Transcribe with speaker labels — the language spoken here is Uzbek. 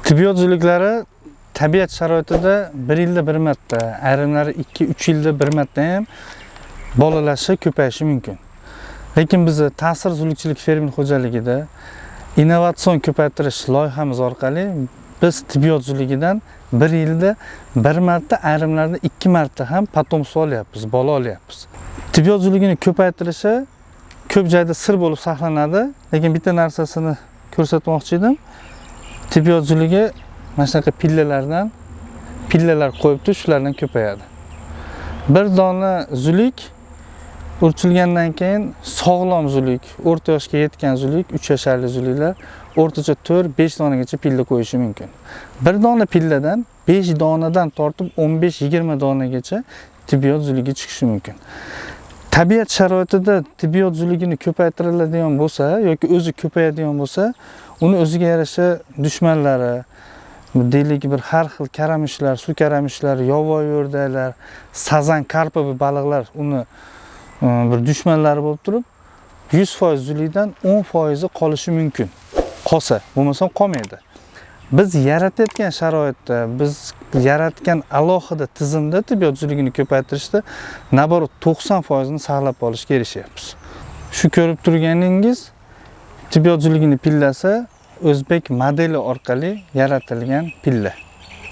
Speaker 1: Tibbiyot uzliklari tabiat sharoitida 1 yilda 1 marta, ayrimlari 2-3 yilda 1 marta ham bolalashi, ko'payishi mumkin. Lekin biz ta'sir uzlikchilik fermer xo'jaligida innovatsion ko'paytirish loyihamiz orqali biz tibbiyot uzligidan 1 yilda 1 marta, ayrimlarda 2 marta ham potomstvo olyapmiz, bola olyapmiz. Tibbiyot uzligini ko'paytirishi ko'p joyda sir bo'lib saqlanadi, lekin bitta narsasini ko'rsatmoqchi edim. Tibbiyot uzligi mana shunaqa pillalar qo'yibdi, shulardan ko'payadi. Bir dona zulik urchilgandan keyin sog'lom zulik, o'rta yoshga yetgan zulik, 3 yasharli zuliklar o'rtacha 4-5 donagacha pilla qo'yishi mumkin. Bir dona pilladan 5 donadan tortib 15-20 donagacha tibbiyot zuligi chiqishi mumkin. Tabiat sharoitida tibbiyot zuligini ko'paytiriladigan bo'lsa yoki o'zi ko'payadigan bo'lsa, uni o'ziga yarasha dushmanlari, deylik bir har xil karamishlar, suv karamishlar, yovvoyi o'rdaklar, sazan, karpa va baliqlar uni bir dushmanlari bo'lib turib, 100% zulikdan 10% qolishi mumkin. Qolsa, bo'lmasa qolmaydi. Biz yaratayotgan sharoitda, biz yaratgan alohida tizimda tibbiyot zuligini ko'paytirishda naborot 90% ni saqlab qolishga erishyapmiz. Shu ko'rib turganingiz tibbiyot zuligini pillasi o'zbek modeli orqali yaratilgan pilla.